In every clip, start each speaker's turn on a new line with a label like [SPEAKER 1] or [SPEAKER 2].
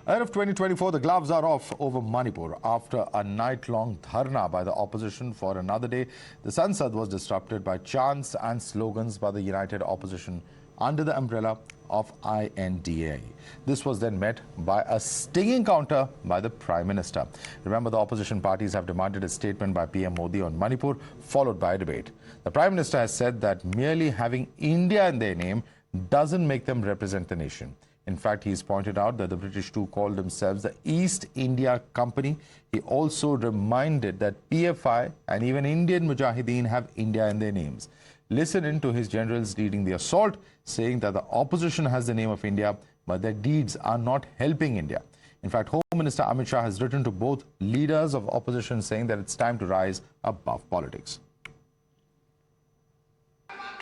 [SPEAKER 1] Ahead of 2024, the gloves are off over Manipur. After a night-long dharna by the opposition for another day, the Sansad was disrupted by chants and slogans by the united opposition under the umbrella of I.N.D.A. This was then met by a stinging counter by the Prime Minister. Remember, the opposition parties have demanded a statement by PM Modi on Manipur, followed by a debate. The Prime Minister has said that merely having India in their name doesn't make them represent the nation. In fact, he's pointed out that the British too called themselves the East India Company. He also reminded that PFI and even Indian Mujahideen have India in their names. Listen in to his generals leading the assault, saying that the opposition has the name of India, but their deeds are not helping India. In fact, Home Minister Amit Shah has written to both leaders of opposition saying that it's time to rise above politics.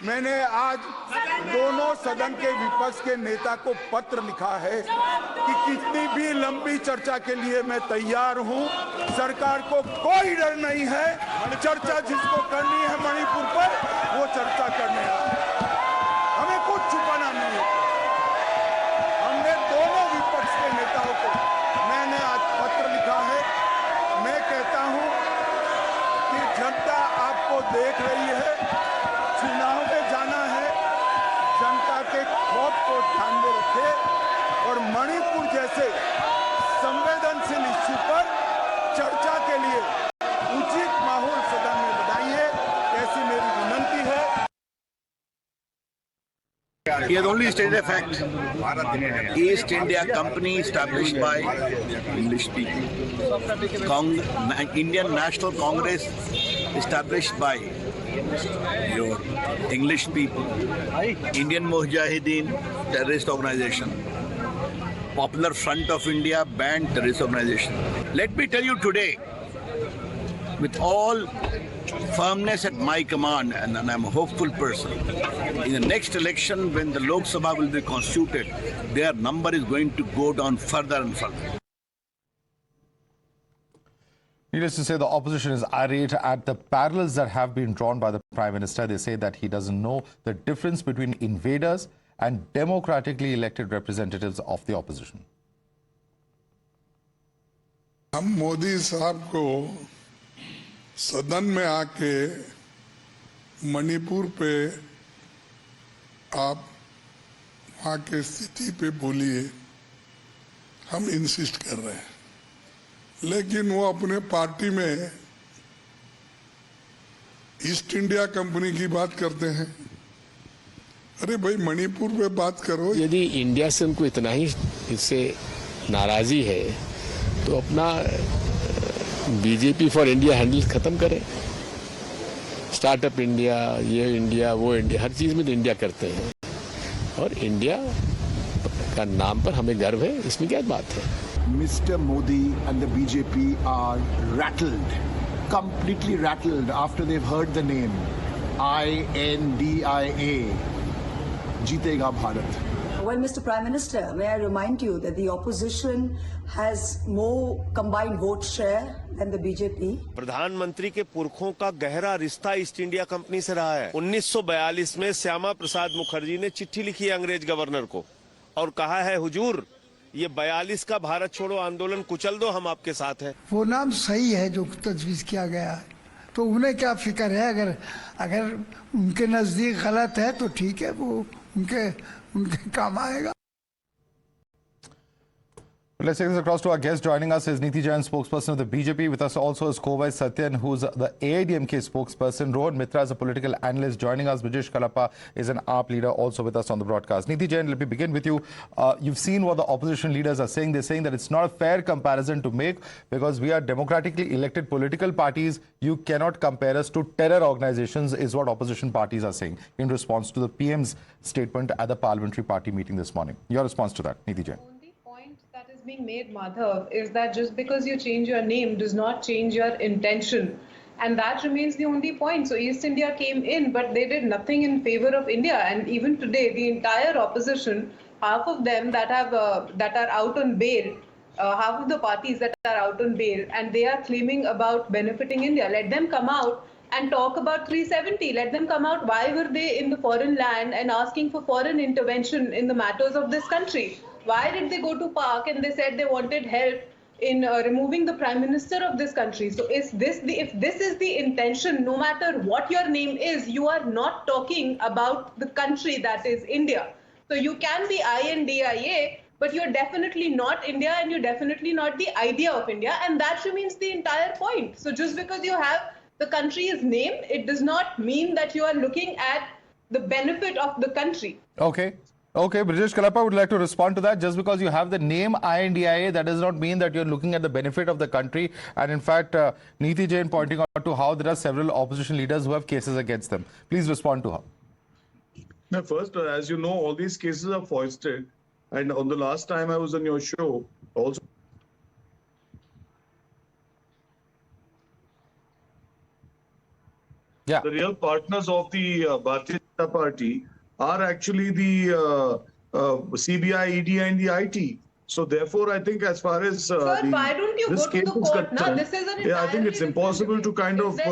[SPEAKER 2] मैंने आज दोनों सदन के विपक्ष के नेता को पत्र लिखा है कि कितनी भी लंबी चर्चा के लिए मैं तैयार हूं। सरकार को कोई डर नहीं है। चर्चा जिसको करनी है मणिपुर पर, वो चर्चा करने है। हमें कुछ छुपाना नहीं है। हमने दोनों विपक्ष के नेताओं को मैंने आज पत्र लिखा है। मैं कहता हूं कि जनता आपको देख रही है। चुनाव में जाना है, जनता के खौफ को ध्यान में रखे और मणिपुर जैसे संवेदनशील इश्यू पर चर्चा के लिए उचित माहौल सदन में बनाइए, ऐसी मेरी विनती है।
[SPEAKER 3] He has only stated a fact. East India Company established by English people. Indian National Congress established by your English people. Indian Mujahideen terrorist organization. Popular Front of India banned terrorist organization. Let me tell you today, with all firmness at my command, and I'm a hopeful person, in the next election when the Lok Sabha will be constituted, their number is going to go down further and further.
[SPEAKER 1] Needless to say, the opposition is irate at the parallels that have been drawn by the Prime Minister. They say that he doesn't know the difference between invaders and democratically elected representatives of the opposition.
[SPEAKER 4] हम मोदी साहब को सदन में आके मणिपुर पे आप वहाँ के स्थिति पे बोलिए, हम इंसिस्ट कर रहे हैं, लेकिन वो अपने पार्टी में ईस्ट इंडिया कंपनी की बात करते हैं। अरे भाई, मणिपुर पे बात करो।
[SPEAKER 5] यदि इंडिया से उनको इतना ही इससे नाराजी है तो अपना बीजेपी फॉर इंडिया हैंडल खत्म करें। स्टार्टअप इंडिया, ये इंडिया, वो इंडिया, हर चीज में तो इंडिया करते हैं और इंडिया का नाम पर हमें गर्व है, इसमें क्या बात है।
[SPEAKER 6] Mr. Modi and the BJP are rattled, completely rattled after they've heard the name I.N.D.I.A. Jeetega Bharat.
[SPEAKER 7] Well, Mr. Prime Minister, may I remind you that the opposition has more combined vote share than the BJP.
[SPEAKER 8] प्रधानमंत्री के पुरखों का गहरा रिश्ता east India company से रहा है। 1942 में श्यामा प्रसाद मुखर्जी ने चिट्ठी लिखी अंग्रेज गवर्नर को और कहा है, हुजूर, ये 42 का भारत छोड़ो आंदोलन कुचल दो, हम आपके साथ हैं।
[SPEAKER 9] वो नाम सही है जो तजवीज किया गया है, तो उन्हें क्या फिक्र है। अगर उनके नजदीक गलत है तो ठीक है, वो उनके काम आएगा।
[SPEAKER 1] Let's take this across to our guest. Joining us is Niti Jain, spokesperson of the BJP. With us also is Kovai Satyan, who's the AIDMK spokesperson. Rohan Mitra is a political analyst. Joining us, Brijesh Kalappa is an AAP leader, also with us on the broadcast. Niti Jain, let me begin with you. You've seen what the opposition leaders are saying. They're saying that it's not a fair comparison to make because we are democratically elected political parties. You cannot compare us to terror organizations, is what opposition parties are saying in response to the PM's statement at the parliamentary party meeting this morning. Your response to that, Niti Jain.
[SPEAKER 10] Being made, Madhav, is that just because you change your name does not change your intention, and that remains the only point. So East India came in, but they did nothing in favor of India, and even today the entire opposition, half of them that are out on bail, half of the parties that are out on bail, and they are claiming about benefiting India. Let them come out and talk about 370. Let them come out. Why were they in the foreign land and asking for foreign intervention in the matters of this country? Why did they go to Park and they said they wanted help in removing the Prime Minister of this country? So if this is the intention, no matter what your name is, you are not talking about the country that is India. So you can be I.N.D.I.A, but you're definitely not India, and you're definitely not the idea of India, and that remains the entire point. So just because you have the country's name, it does not mean that you are looking at the benefit of the country.
[SPEAKER 1] Okay. Okay, Brijesh Kalapa would like to respond to that. Just because you have the name I.N.D.I.A, that does not mean that you're looking at the benefit of the country. And in fact, Niti Jain pointing out to how there are several opposition leaders who have cases against them. Please respond to her.
[SPEAKER 11] Now, first, as you know, all these cases are foisted. And on the last time I was on your show, also.
[SPEAKER 1] Yeah.
[SPEAKER 11] The real partners of the Bharatiya Janata Party are actually the CBI, ED, and the IT. So therefore, I think as far as
[SPEAKER 10] Sir, why don't you go to the court now? This is an
[SPEAKER 11] I think it's impossible to kind of make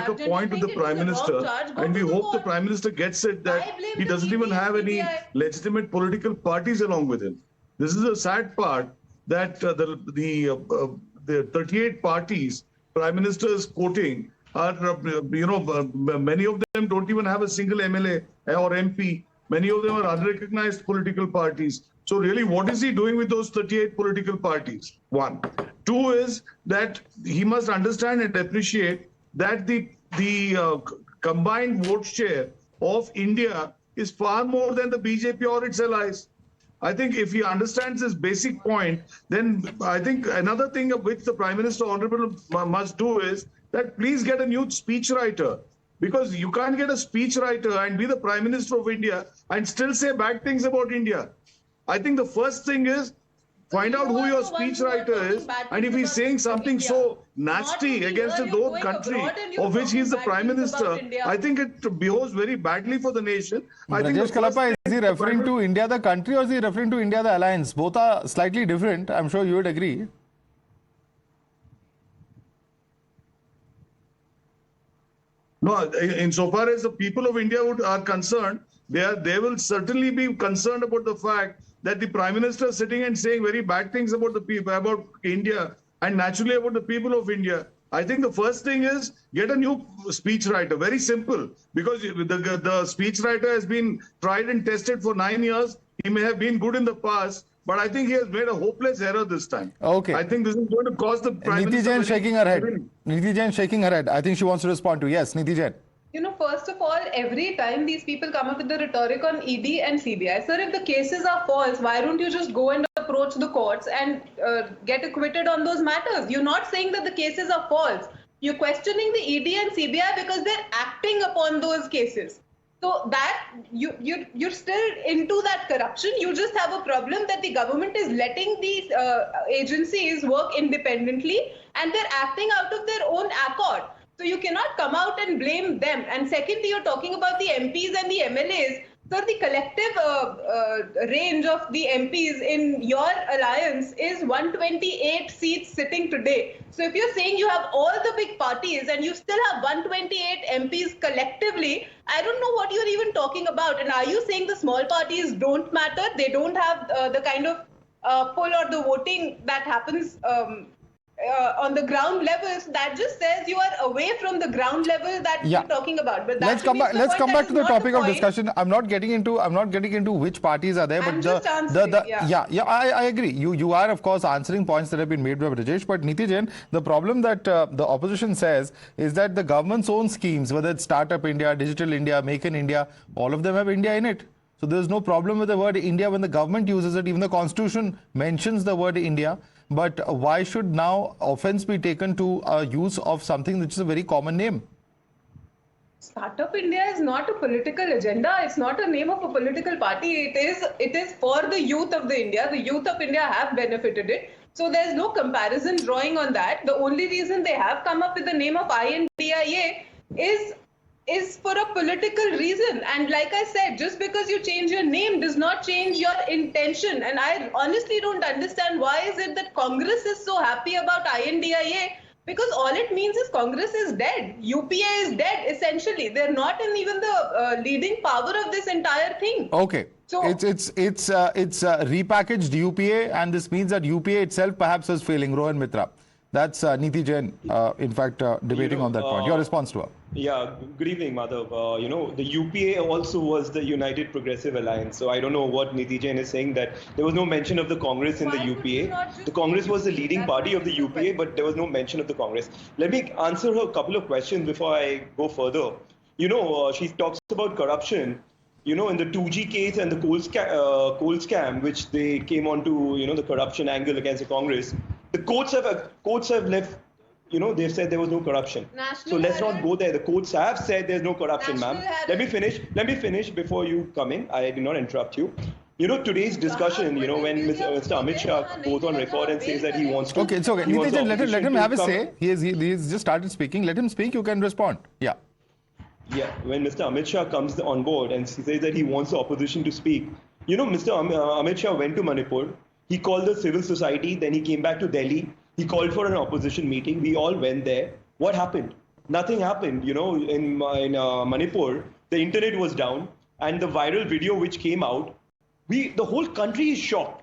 [SPEAKER 11] a point to the Prime Minister, and we hope the Prime Minister gets it that he doesn't even have any legitimate political parties along with him. This is a sad part that the 38 parties Prime Minister is quoting are, many of them don't even have a single MLA or MP. Many of them are unrecognized political parties. So really, what is he doing with those 38 political parties? One. Two is that he must understand and appreciate that the combined vote share of India is far more than the BJP or its allies. I think if he understands this basic point, then I think another thing which the Prime Minister Honorable must do is that please get a new speechwriter, because you can't get a speechwriter and be the Prime Minister of India and still say bad things about India. I think the first thing is find out who your speechwriter is, and if he's saying something so nasty against his own country, of which he's the Prime Minister, I think it behoves very badly for the nation.
[SPEAKER 1] Rajesh Kalapa, is he referring to India the country, or is he referring to India the alliance? Both are slightly different. I'm sure you would agree.
[SPEAKER 11] No, insofar as the people of India are concerned, they will certainly be concerned about the fact that the Prime Minister is sitting and saying very bad things about the people, about India, and naturally about the people of India. I think the first thing is get a new speechwriter. Very simple, because the speechwriter has been tried and tested for 9 years. He may have been good in the past, but I think he has made a hopeless error this time.
[SPEAKER 1] Okay.
[SPEAKER 11] I think this is going to cause the Prime
[SPEAKER 1] Niti
[SPEAKER 11] Minister...
[SPEAKER 1] Jain shaking her head. Niti Jain shaking her head. I think she wants to respond to. Yes, Niti Jain.
[SPEAKER 10] First of all, every time these people come up with the rhetoric on ED and CBI, sir, if the cases are false, why don't you just go and approach the courts and get acquitted on those matters? You're not saying that the cases are false. You're questioning the ED and CBI because they're acting upon those cases. So that you're still into that corruption. You just have a problem that the government is letting these agencies work independently, and they're acting out of their own accord. So you cannot come out and blame them. And secondly, you're talking about the MPs and the MLAs. Sir, the collective range of the MPs in your alliance is 128 seats sitting today. So if you're saying you have all the big parties and you still have 128 MPs collectively, I don't know what you're even talking about. And are you saying the small parties don't matter? They don't have the kind of pull or the voting that happens on the ground level? So that just says you are away from the ground level that you're talking about. But
[SPEAKER 1] let's come back to the topic of discussion. I'm not getting into which parties are there, but I agree. You are of course answering points that have been made by Brijesh, but Niti Jain, the problem that the opposition says is that the government's own schemes, whether it's Startup India, Digital India, Make in India, all of them have India in it. So there's no problem with the word India when the government uses it. Even the Constitution mentions the word India. But why should now offense be taken to use of something which is a very common name?
[SPEAKER 10] Startup India is not a political agenda. It's not a name of a political party. It is for the youth of the India. The youth of India have benefited it. So there's no comparison drawing on that. The only reason they have come up with the name of I.N.D.I.A is for a political reason. And like I said, just because you change your name does not change your intention. And I honestly don't understand why is it that Congress is so happy about I.N.D.I.A, because all it means is Congress is dead. UPA is dead, essentially. They're not in even the leading power of this entire thing.
[SPEAKER 1] Okay.
[SPEAKER 10] So
[SPEAKER 1] it's repackaged UPA, and this means that UPA itself perhaps is failing. Rohan Mitra, that's Niti Jain, in fact, debating on that point. Your response to her?
[SPEAKER 12] Yeah, good evening, Madhav. The UPA also was the United Progressive Alliance. So I don't know what Niti Jain is saying, that there was no mention of the Congress in the UPA. The Congress was the leading party of the UPA, but there was no mention of the Congress. Let me answer her a couple of questions before I go further. She talks about corruption. In the 2G case and the coal scam, which they came on to, the corruption angle against the Congress, the courts have left, they've said there was no corruption. So let's not go there. The courts have said there's no corruption, ma'am. Let me finish before you come in. I did not interrupt you. Today's discussion, when Mr. Amit Shah goes on record and says that he wants to...
[SPEAKER 1] Okay, it's okay. Niti Jain, let him have his say. He's just started speaking. Let him speak. You can respond. Yeah.
[SPEAKER 12] Yeah, when Mr. Amit Shah comes on board and he says that he wants the opposition to speak, Mr. Amit Shah went to Manipur, he called the civil society, then he came back to Delhi, he called for an opposition meeting, we all went there. What happened? Nothing happened. In Manipur, the internet was down, and the viral video which came out, the whole country is shocked.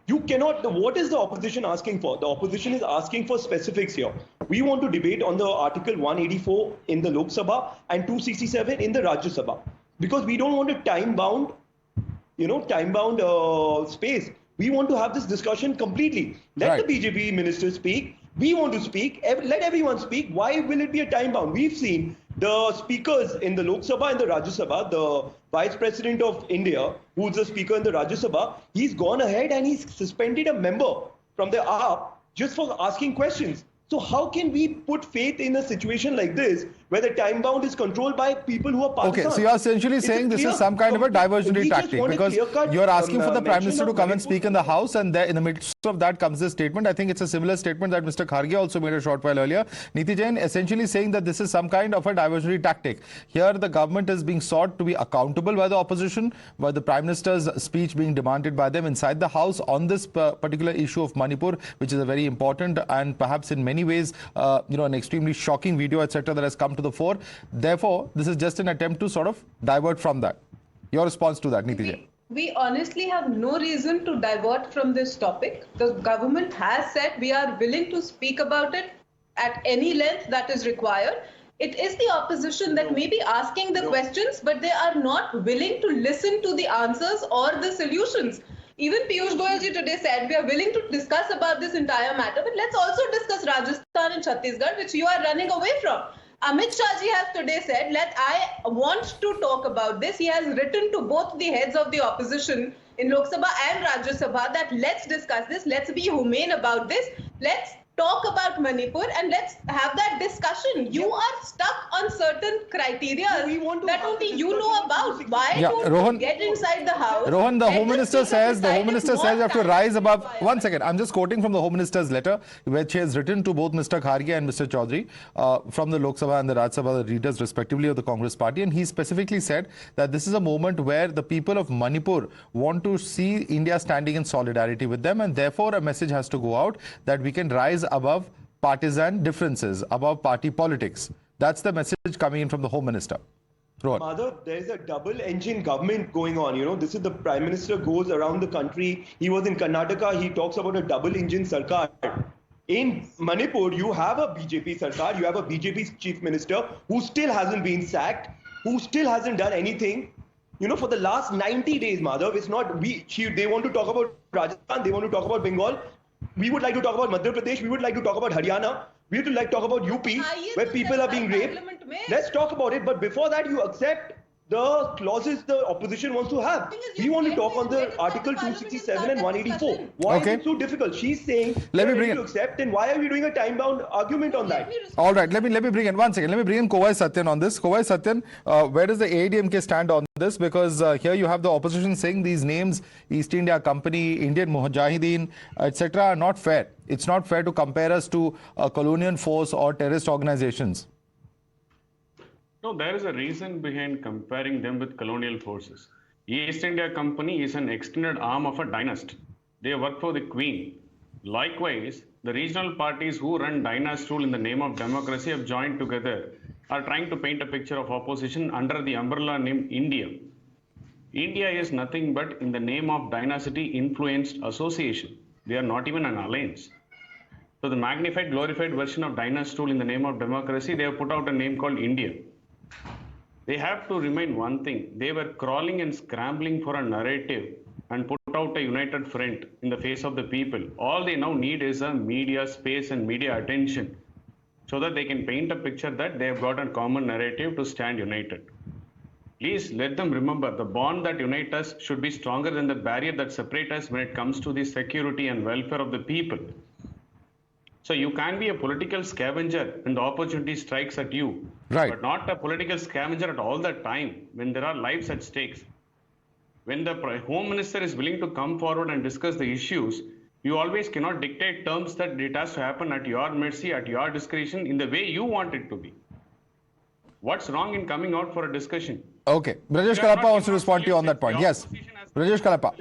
[SPEAKER 12] You cannot, what is the opposition asking for? The opposition is asking for specifics here. We want to debate on the Article 184 in the Lok Sabha and 267 in the Rajya Sabha. Because we don't want a time-bound space. We want to have this discussion completely. Let the BJP minister speak. We want to speak. Let everyone speak. Why will it be a time-bound? We've seen the speakers in the Lok Sabha and the Rajya Sabha, the Vice President of India, who's the speaker in the Rajya Sabha, he's gone ahead and he's suspended a member from the AAP just for asking questions. So how can we put faith in a situation like this, where the time bound is controlled by people who are Pakistan?
[SPEAKER 1] Okay, so you're essentially saying this is some kind of a diversionary tactic, because you're asking for the Prime Minister to come and speak in the House, and there in the midst of that comes this statement. I think it's a similar statement that Mr. Kharge also made a short while earlier. Niti Jain essentially saying that this is some kind of a diversionary tactic. Here the government is being sought to be accountable by the opposition, by the Prime Minister's speech being demanded by them inside the House on this particular issue of Manipur, which is a very important and perhaps in many ways, an extremely shocking video, etc., that has come to the fore. Therefore, this is just an attempt to sort of divert from that. Your response to that, Niti Jain?
[SPEAKER 10] We honestly have no reason to divert from this topic. The government has said we are willing to speak about it at any length that is required. It is the opposition that may be asking the questions, but they are not willing to listen to the answers or the solutions. Even Piyush Goyal ji today said we are willing to discuss about this entire matter, but let's also discuss Rajasthan and Chhattisgarh, which you are running away from. Amit Shah ji has today said, I want to talk about this. He has written to both the heads of the opposition in Lok Sabha and Rajya Sabha that let's discuss this, let's be humane about this, let's talk about Manipur and let's have that discussion. You are stuck on certain criteria that only you know about. Why don't you get inside the house?
[SPEAKER 1] Rohan, the Home Minister says you have to rise above. 1 second, I'm just quoting from the Home Minister's letter, which he has written to both Mr. Kharge and Mr. Chaudhary from the Lok Sabha and the Rajya Sabha, the leaders respectively of the Congress party, and he specifically said that this is a moment where the people of Manipur want to see India standing in solidarity with them, and therefore a message has to go out that we can rise above partisan differences, above party politics. That's the message coming in from the Home Minister.
[SPEAKER 12] Madhav, there is a double-engine government going on. This is the Prime Minister goes around the country. He was in Karnataka. He talks about a double-engine sarkar. In Manipur, you have a BJP sarkar. You have a BJP chief minister who still hasn't been sacked, who still hasn't done anything. For the last 90 days, Madhav, it's not they want to talk about Rajasthan. They want to talk about Bengal. We would like to talk about Madhya Pradesh. We would like to talk about Haryana. We would like to talk about UP, where people are being raped. Let's talk about it. But before that, you accept the clauses the opposition wants to have. We want to talk on the Article 267 and 184. Why is it so difficult? She's saying let me bring to accept, and why are we doing a time-bound argument on that?
[SPEAKER 1] All right, let me bring in 1 second. Let me bring in Kovai Satyan on this. Kovai Satyan, where does the AIDMK stand on this? Because here you have the opposition saying these names, East India Company, Indian Mujahideen, etc., are not fair. It's not fair to compare us to a colonial force or terrorist organizations.
[SPEAKER 13] No, there is a reason behind comparing them with colonial forces. East India Company is an extended arm of a dynasty. They work for the Queen. Likewise, the regional parties who run dynasty rule in the name of democracy have joined together, are trying to paint a picture of opposition under the umbrella named India. India is nothing but in the name of dynasty influenced association. They are not even an alliance. So the magnified, glorified version of dynasty rule in the name of democracy, they have put out a name called India. They have to remind one thing. They were crawling and scrambling for a narrative and put out a united front in the face of the people. All they now need is a media space and media attention so that they can paint a picture that they have got a common narrative to stand united. Please let them remember the bond that unites us should be stronger than the barrier that separates us when it comes to the security and welfare of the people. So you can be a political scavenger when the opportunity strikes at you,
[SPEAKER 1] right,
[SPEAKER 13] but not a political scavenger at all the time when there are lives at stakes. When the Home Minister is willing to come forward and discuss the issues, you always cannot dictate terms that it has to happen at your mercy, at your discretion, in the way you want it to be. What's wrong in coming out for a discussion?
[SPEAKER 1] Okay. Brajesh Kalapa wants to respond to you on that point. Yes. Brajesh Kalapa.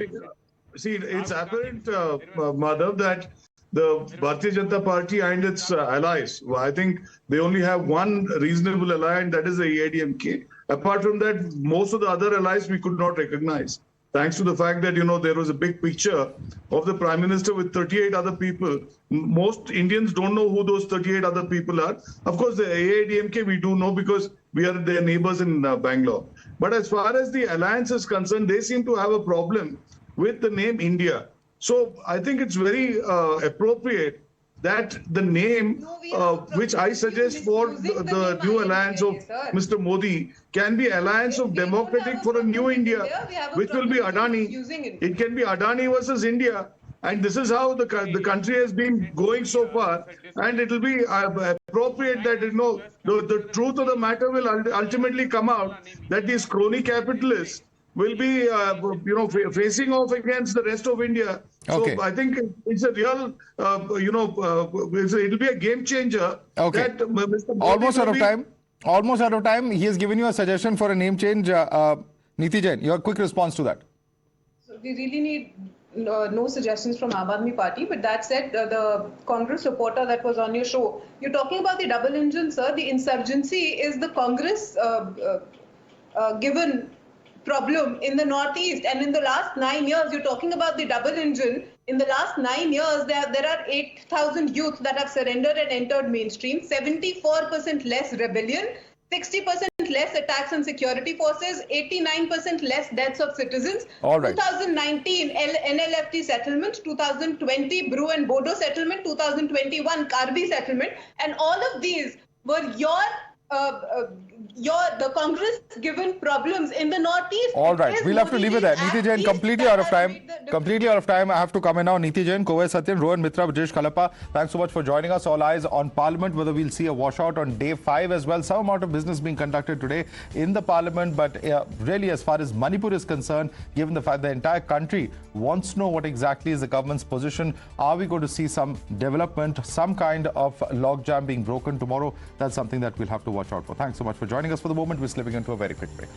[SPEAKER 11] See, it's apparent, Madhav, that the Bharatiya Janata Party and its allies, I think they only have one reasonable ally, and that is the I.N.D.I.A. Apart from that, most of the other allies we could not recognize. Thanks to the fact that, there was a big picture of the Prime Minister with 38 other people. Most Indians don't know who those 38 other people are. Of course, the I.N.D.I.A we do know because we are their neighbors in Bangalore. But as far as the alliance is concerned, they seem to have a problem with the name India. So I think it's very appropriate that the name which I suggest for the new alliance of Mr. Modi can be alliance of democratic for a new India, which will be Adani. It can be Adani versus India. And this is how the country has been going so far. And it will be appropriate that, the truth of the matter will ultimately come out that these crony capitalists will be, facing off against the rest of India.
[SPEAKER 1] Okay.
[SPEAKER 11] So I think it's a real, it'll be a game changer.
[SPEAKER 1] Okay.
[SPEAKER 11] That Mr.
[SPEAKER 1] Modi Almost out of time. He has given you a suggestion for a name change. Niti Jain, your quick response to that.
[SPEAKER 10] So we really need no suggestions from Aam Aadmi Party. But that said, the Congress reporter that was on your show, you're talking about the double engine, sir. The insurgency is the Congress given problem in the Northeast, and in the last 9 years, you're talking about the double engine. In the last 9 years, there are 8,000 youth that have surrendered and entered mainstream, 74% less rebellion, 60% less attacks on security forces, 89% less deaths of citizens.
[SPEAKER 1] All right.
[SPEAKER 10] 2019 NLFT settlement, 2020 Bru and Bodo settlement, 2021 Karbi settlement, and all of these were the Congress given problems in the Northeast.
[SPEAKER 1] All right, we'll have to leave it there. Niti Jain, completely out of time. I have to come in now. Niti Jain, Kovai Satyan, Rohan Mitra, Brajesh Kalapa, thanks so much for joining us. All eyes on Parliament, whether we'll see a washout on day 5 as well. Some amount of business being conducted today in the Parliament, but really, as far as Manipur is concerned, given the fact the entire country wants to know what exactly is the government's position, are we going to see some development, some kind of logjam being broken tomorrow? That's something that we'll have to watch out for. Thanks so much for joining us. For the moment, we're slipping into a very quick break.